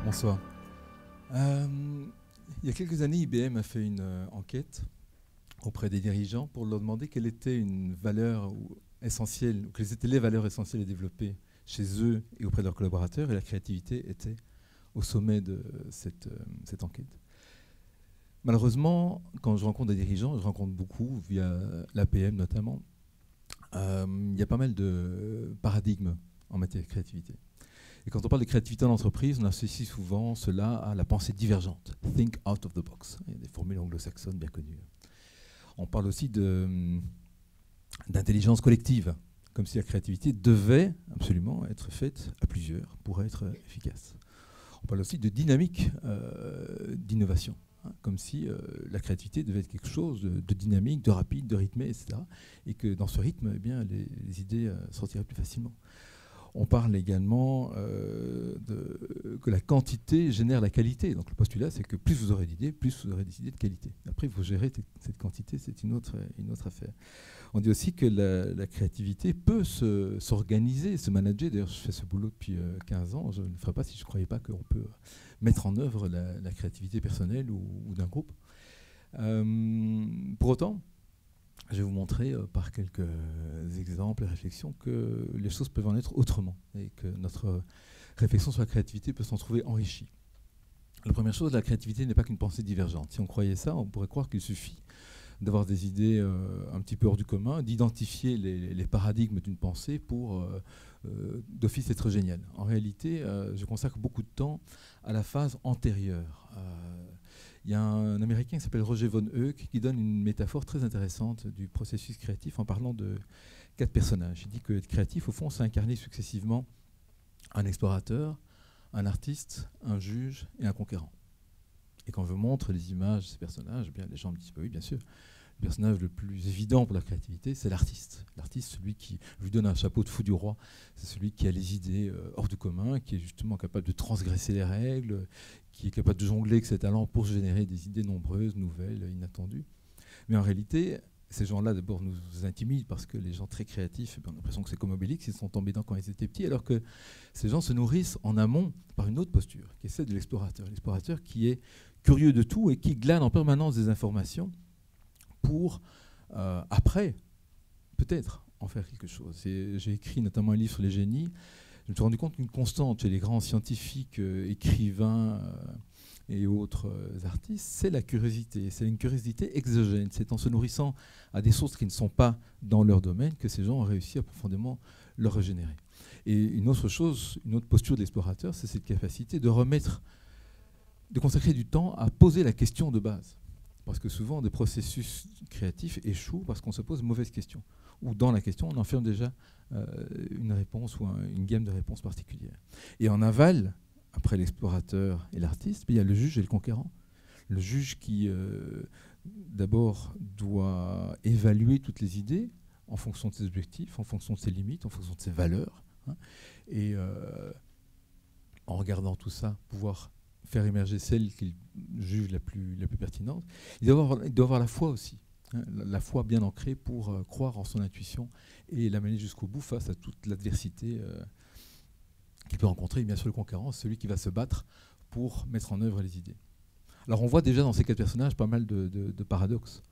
Bonsoir. Il y a quelques années, IBM a fait une enquête auprès des dirigeants pour leur demander quelle était une valeur essentielle, ou quelles étaient les valeurs essentielles à développer chez eux et auprès de leurs collaborateurs, et la créativité était au sommet de cette enquête. Malheureusement, quand je rencontre des dirigeants, je rencontre beaucoup via l'APM notamment, il y a pas mal de paradigmes en matière de créativité. Et quand on parle de créativité en entreprise, on associe souvent cela à la pensée divergente. Think out of the box. Il y a des formules anglo-saxonnes bien connues. On parle aussi d'intelligence collective, comme si la créativité devait absolument être faite à plusieurs pour être efficace. On parle aussi de dynamique d'innovation, comme si la créativité devait être quelque chose de dynamique, de rapide, de rythmé, etc. Et que dans ce rythme, eh bien, les idées sortiraient plus facilement. On parle également que la quantité génère la qualité. Donc le postulat, c'est que plus vous aurez d'idées, plus vous aurez des idées de qualité. Après, vous gérez cette quantité, c'est une autre affaire. On dit aussi que la créativité peut s'organiser, se manager. D'ailleurs, je fais ce boulot depuis 15 ans. Je ne le ferais pas si je ne croyais pas qu'on peut mettre en œuvre la créativité personnelle ou d'un groupe. Pour autant, je vais vous montrer par quelques exemples et réflexions que les choses peuvent en être autrement et que notre réflexion sur la créativité peut s'en trouver enrichie. La première chose, la créativité n'est pas qu'une pensée divergente. Si on croyait ça, on pourrait croire qu'il suffit d'avoir des idées un petit peu hors du commun, d'identifier les paradigmes d'une pensée pour d'office être génial. En réalité, je consacre beaucoup de temps à la phase antérieure. Il y a un Américain qui s'appelle Roger von Euck qui donne une métaphore très intéressante du processus créatif en parlant de 4 personnages. Il dit que être créatif, au fond, c'est incarner successivement un explorateur, un artiste, un juge et un conquérant. Et quand je montre les images de ces personnages, eh bien, les gens me disent bah oui, bien sûr, le personnage le plus évident pour la créativité, c'est l'artiste. L'artiste, celui qui, je lui donne un chapeau de fou du roi, c'est celui qui a les idées hors du commun, qui est justement capable de transgresser les règles, qui est capable de jongler avec ses talents pour générer des idées nombreuses, nouvelles, inattendues. Mais en réalité, ces gens-là, d'abord, nous intimident parce que les gens très créatifs, on a l'impression que c'est comme Obélix, ils sont tombés dedans quand ils étaient petits, alors que ces gens se nourrissent en amont par une autre posture, qui est celle de l'explorateur. L'explorateur qui est curieux de tout et qui glane en permanence des informations pour, après, peut-être en faire quelque chose. J'ai écrit notamment un livre sur les génies. Je me suis rendu compte qu'une constante chez les grands scientifiques, écrivains et autres artistes, c'est la curiosité. C'est une curiosité exogène. C'est en se nourrissant à des sources qui ne sont pas dans leur domaine que ces gens ont réussi à profondément le régénérer. Et une autre chose, une autre posture de l'explorateur, c'est cette capacité de consacrer du temps à poser la question de base. Parce que souvent, des processus créatifs échouent parce qu'on se pose de mauvaises questions. Ou dans la question, on enferme déjà une réponse ou une gamme de réponses particulières. Et en aval, après l'explorateur et l'artiste, il y a le juge et le conquérant. Le juge qui, d'abord, doit évaluer toutes les idées en fonction de ses objectifs, en fonction de ses limites, en fonction de ses valeurs. Et en regardant tout ça, pouvoir faire émerger celle qu'il juge la plus pertinente. Il doit avoir la foi aussi, la foi bien ancrée pour croire en son intuition et la mener jusqu'au bout face à toute l'adversité qu'il peut rencontrer. Et bien sûr, le conquérant, celui qui va se battre pour mettre en œuvre les idées. Alors on voit déjà dans ces 4 personnages pas mal de paradoxes.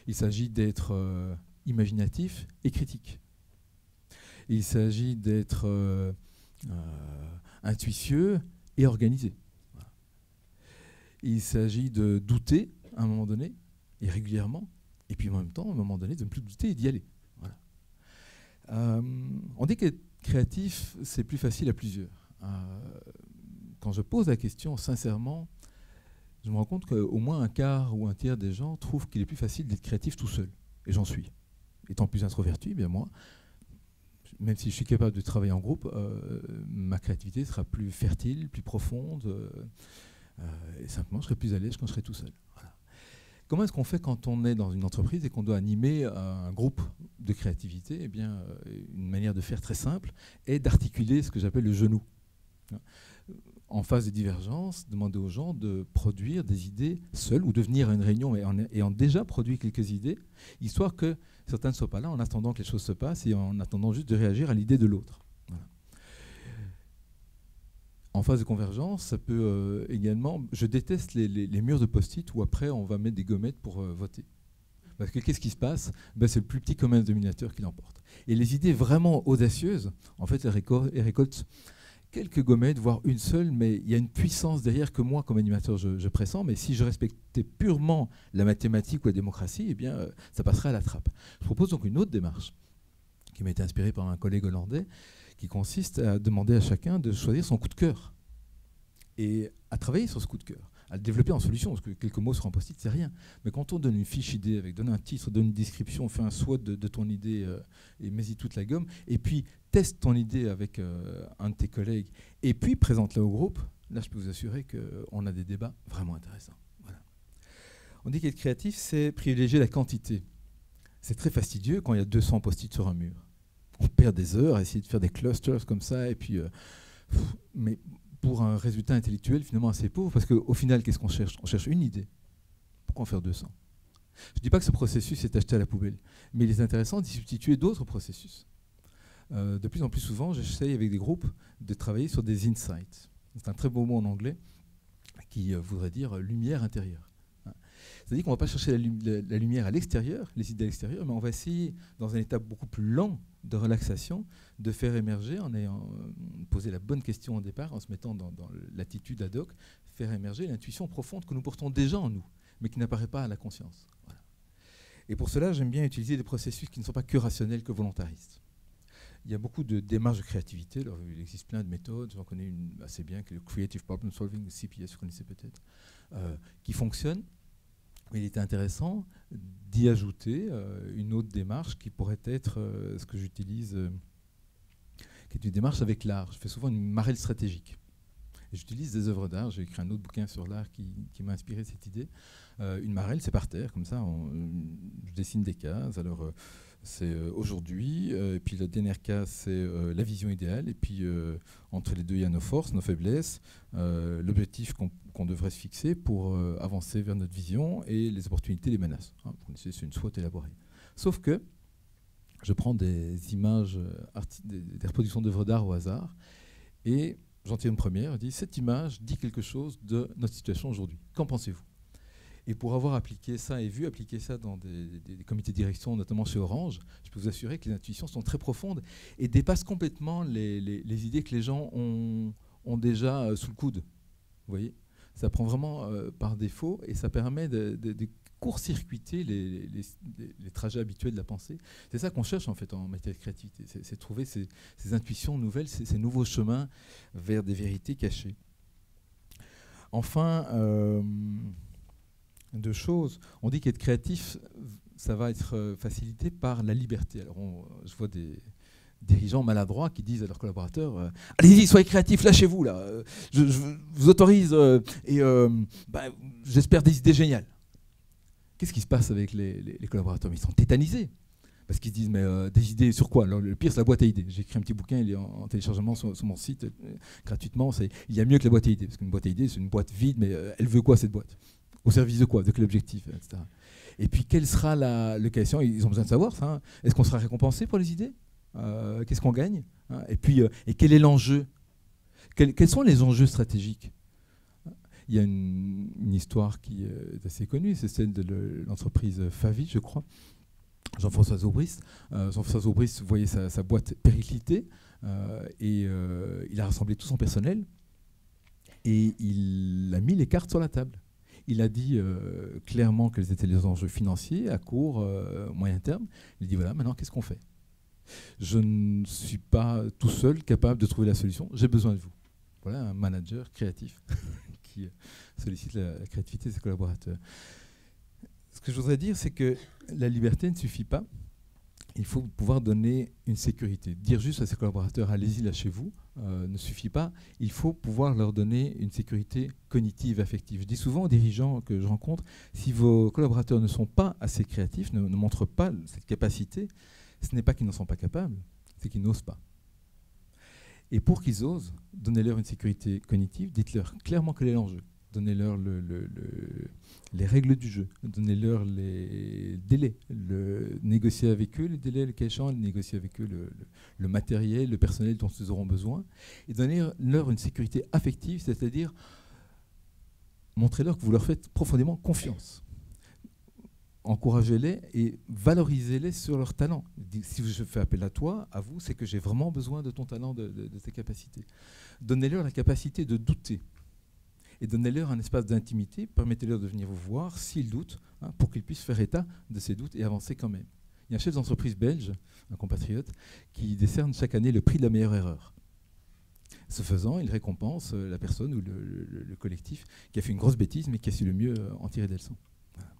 Il s'agit d'être imaginatif et critique. Il s'agit d'être intuitieux et organisé. Voilà. Il s'agit de douter à un moment donné, et régulièrement, et puis en même temps, à un moment donné, de ne plus douter et d'y aller. Voilà. On dit qu'être créatif, c'est plus facile à plusieurs. Quand je pose la question sincèrement, je me rends compte qu'au moins un quart ou un tiers des gens trouvent qu'il est plus facile d'être créatif tout seul. Et j'en suis. Étant plus introverti, bien moi, même si je suis capable de travailler en groupe, ma créativité sera plus fertile, plus profonde, et simplement je serai plus à l'aise quand je serai tout seul. Voilà. Comment est-ce qu'on fait quand on est dans une entreprise et qu'on doit animer un groupe de créativité ? Eh bien, une manière de faire très simple est d'articuler ce que j'appelle le genou. En phase de divergence, demander aux gens de produire des idées seuls ou de venir à une réunion ayant déjà produit quelques idées, histoire que certains ne soient pas là en attendant que les choses se passent et en attendant juste de réagir à l'idée de l'autre. Voilà. En phase de convergence, ça peut également... Je déteste les murs de post-it où après on va mettre des gommettes pour voter. Parce que qu'est-ce qui se passe? C'est le plus petit commun dénominateur qui l'emporte. Et les idées vraiment audacieuses, en fait, elles récoltent quelques gommettes, voire une seule, mais il y a une puissance derrière que moi, comme animateur, je pressens. Mais si je respectais purement la mathématique ou la démocratie, eh bien, ça passerait à la trappe. Je propose donc une autre démarche qui m'a été inspirée par un collègue hollandais, qui consiste à demander à chacun de choisir son coup de cœur et à travailler sur ce coup de cœur, à le développer en solution, parce que quelques mots sur un post-it, c'est rien. Mais quand on donne une fiche idée, donne un titre, donne une description, on fait un SWOT de ton idée et mets-y toute la gomme, et puis teste ton idée avec un de tes collègues, et puis présente-la au groupe, là je peux vous assurer qu'on a des débats vraiment intéressants. Voilà. On dit qu'être créatif, c'est privilégier la quantité. C'est très fastidieux quand il y a 200 post-it sur un mur. On perd des heures à essayer de faire des clusters comme ça, et puis, mais pour un résultat intellectuel finalement assez pauvre, parce qu'au final, qu'est-ce qu'on cherche? On cherche une idée. Pourquoi en faire 200? Je ne dis pas que ce processus est acheté à la poubelle, mais il est intéressant d'y substituer d'autres processus. De plus en plus souvent, j'essaye avec des groupes de travailler sur des insights. C'est un très beau mot en anglais qui voudrait dire lumière intérieure. C'est-à-dire qu'on ne va pas chercher la lumière à l'extérieur, les idées à l'extérieur, mais on va essayer, dans un état beaucoup plus lent de relaxation, de faire émerger, en ayant posé la bonne question au départ, en se mettant dans l'attitude ad hoc, faire émerger l'intuition profonde que nous portons déjà en nous, mais qui n'apparaît pas à la conscience. Voilà. Et pour cela, j'aime bien utiliser des processus qui ne sont pas que rationnels, que volontaristes. Il y a beaucoup de démarches de créativité. Alors, il existe plein de méthodes. J'en connais une assez bien, qui est le Creative Problem Solving, le CPS, vous connaissez peut-être, qui fonctionne. Mais il était intéressant d'y ajouter une autre démarche qui pourrait être ce que j'utilise, qui est une démarche avec l'art. Je fais souvent une marelle stratégique. Et j'utilise des œuvres d'art. J'ai écrit un autre bouquin sur l'art qui m'a inspiré cette idée. Une marelle, c'est par terre, comme ça. Je dessine des cases. Alors, c'est aujourd'hui. Et puis, la dernière case, c'est la vision idéale. Et puis, entre les deux, il y a nos forces, nos faiblesses, l'objectif qu'on devrait se fixer pour avancer vers notre vision et les opportunités, les menaces. Hein, c'est une SWOT élaborée. Sauf que je prends des images, des reproductions d'œuvres d'art au hasard et j'en tire une première. Je dis, cette image dit quelque chose de notre situation aujourd'hui. Qu'en pensez-vous? Et pour avoir appliqué ça et vu appliquer ça dans des comités de direction, notamment chez Orange, je peux vous assurer que les intuitions sont très profondes et dépassent complètement les idées que les gens ont déjà sous le coude. Vous voyez, ça prend vraiment par défaut et ça permet de court-circuiter les trajets habituels de la pensée. C'est ça qu'on cherche en fait en matière de créativité, c'est trouver ces intuitions nouvelles, ces nouveaux chemins vers des vérités cachées. Enfin, deux choses. On dit qu'être créatif, ça va être facilité par la liberté. Alors je vois des dirigeants maladroits qui disent à leurs collaborateurs allez-y, soyez créatifs, lâchez-vous là, je vous autorise et j'espère des idées géniales. Qu'est-ce qui se passe avec les collaborateurs? Ils sont tétanisés parce qu'ils se disent mais des idées sur quoi? Alors, le pire, c'est la boîte à idées. J'ai écrit un petit bouquin, il est en téléchargement sur mon site gratuitement. Il y a mieux que la boîte à idées, parce qu'une boîte à idées, c'est une boîte vide, mais elle veut quoi cette boîte? Au service de quoi? De quel objectif, etc. Et puis quelle sera le cas échéant? Ils ont besoin de savoir ça. Hein. Est-ce qu'on sera récompensé pour les idées? Qu'est-ce qu'on gagne? Hein. Et puis et quel est l'enjeu? Quels sont les enjeux stratégiques? Il y a une histoire qui est assez connue, c'est celle de l'entreprise Favi, je crois. Jean-François Zobrist. Jean-François Zobrist voyait sa boîte péricliter et il a rassemblé tout son personnel et il a mis les cartes sur la table. Il a dit clairement quels étaient les enjeux financiers à court, moyen terme. Il dit voilà, maintenant qu'est-ce qu'on fait? Je ne suis pas tout seul capable de trouver la solution, j'ai besoin de vous. Voilà un manager créatif qui sollicite la créativité de ses collaborateurs. Ce que je voudrais dire, c'est que la liberté ne suffit pas. Il faut pouvoir donner une sécurité. Dire juste à ses collaborateurs, allez-y, lâchez-vous, ne suffit pas. Il faut pouvoir leur donner une sécurité cognitive, affective. Je dis souvent aux dirigeants que je rencontre, si vos collaborateurs ne sont pas assez créatifs, ne montrent pas cette capacité, ce n'est pas qu'ils n'en sont pas capables, c'est qu'ils n'osent pas. Et pour qu'ils osent, donnez-leur une sécurité cognitive, dites-leur clairement quel est l'enjeu. Donnez-leur les règles du jeu, donnez-leur les délais, négocier avec eux les délais, le cas échéant, négocier avec eux le matériel, le personnel dont ils auront besoin, et donnez-leur une sécurité affective, c'est-à-dire montrez-leur que vous leur faites profondément confiance. Encouragez-les et valorisez-les sur leur talent. Si je fais appel à toi, à vous, c'est que j'ai vraiment besoin de ton talent, de tes capacités. Donnez-leur la capacité de douter. Et donnez-leur un espace d'intimité, permettez-leur de venir vous voir s'ils doutent, pour qu'ils puissent faire état de ces doutes et avancer quand même. Il y a un chef d'entreprise belge, un compatriote, qui décerne chaque année le prix de la meilleure erreur. Ce faisant, il récompense la personne ou le collectif qui a fait une grosse bêtise mais qui a su le mieux en tirer des leçons. Voilà.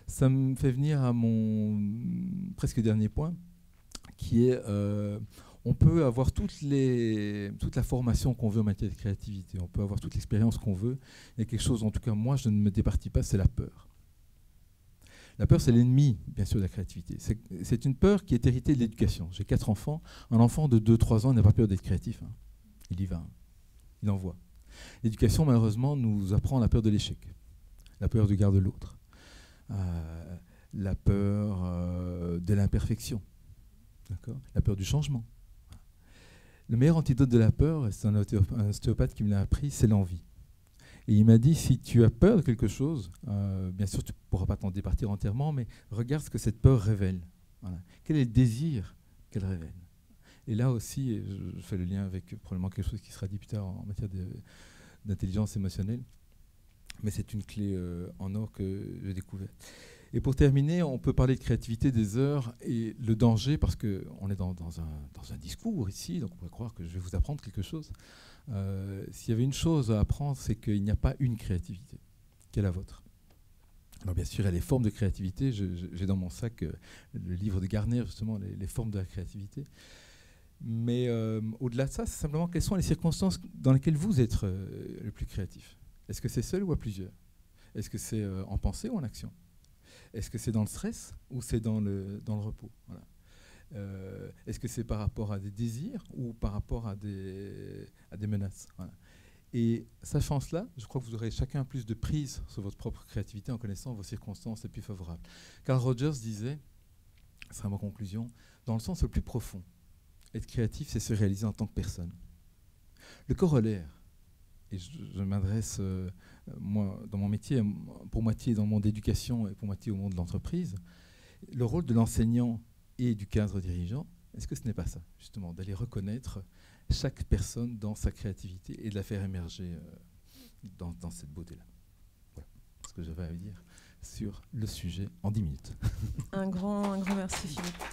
Ça me fait venir à mon presque dernier point, qui est... on peut avoir toute la formation qu'on veut en matière de créativité, on peut avoir toute l'expérience qu'on veut. Il y a quelque chose, en tout cas moi je ne me départis pas, c'est la peur. La peur, c'est l'ennemi, bien sûr, de la créativité. C'est une peur qui est héritée de l'éducation. J'ai 4 enfants. Un enfant de 2-3 ans n'a pas peur d'être créatif. Il y va, il envoie. L'éducation, malheureusement, nous apprend la peur de l'échec, la peur du regard de l'autre, la peur de l'imperfection, la peur du changement. Le meilleur antidote de la peur, c'est un ostéopathe qui me l'a appris, c'est l'envie. Et il m'a dit, si tu as peur de quelque chose, bien sûr tu ne pourras pas t'en départir entièrement, mais regarde ce que cette peur révèle. Voilà. Quel est le désir qu'elle révèle? Et là aussi, je fais le lien avec probablement quelque chose qui sera dit plus tard en matière d'intelligence émotionnelle, mais c'est une clé en or que j'ai découverte. Et pour terminer, on peut parler de créativité des heures et le danger, parce qu'on est dans un discours ici, donc on pourrait croire que je vais vous apprendre quelque chose. S'il y avait une chose à apprendre, c'est qu'il n'y a pas une créativité, qui est la vôtre. Alors bien sûr, il y a les formes de créativité. J'ai dans mon sac le livre de Garner, justement, les formes de la créativité. Mais au-delà de ça, c'est simplement quelles sont les circonstances dans lesquelles vous êtes le plus créatif. Est-ce que c'est seul ou à plusieurs? Est-ce que c'est en pensée ou en action? Est-ce que c'est dans le stress ou c'est dans le repos? Voilà. Est-ce que c'est par rapport à des désirs ou par rapport à des menaces? Voilà. Et sachant cela, je crois que vous aurez chacun plus de prise sur votre propre créativité en connaissant vos circonstances les plus favorables. Carl Rogers disait, ce sera ma conclusion, dans le sens le plus profond, être créatif, c'est se réaliser en tant que personne. Le corollaire, et je m'adresse, moi, dans mon métier, pour moitié dans le monde d'éducation et pour moitié au monde de l'entreprise, le rôle de l'enseignant et du cadre dirigeant, est-ce que ce n'est pas ça, justement, d'aller reconnaître chaque personne dans sa créativité et de la faire émerger dans cette beauté-là? Voilà ce que j'avais à dire sur le sujet en 10 minutes. Un grand merci Philippe.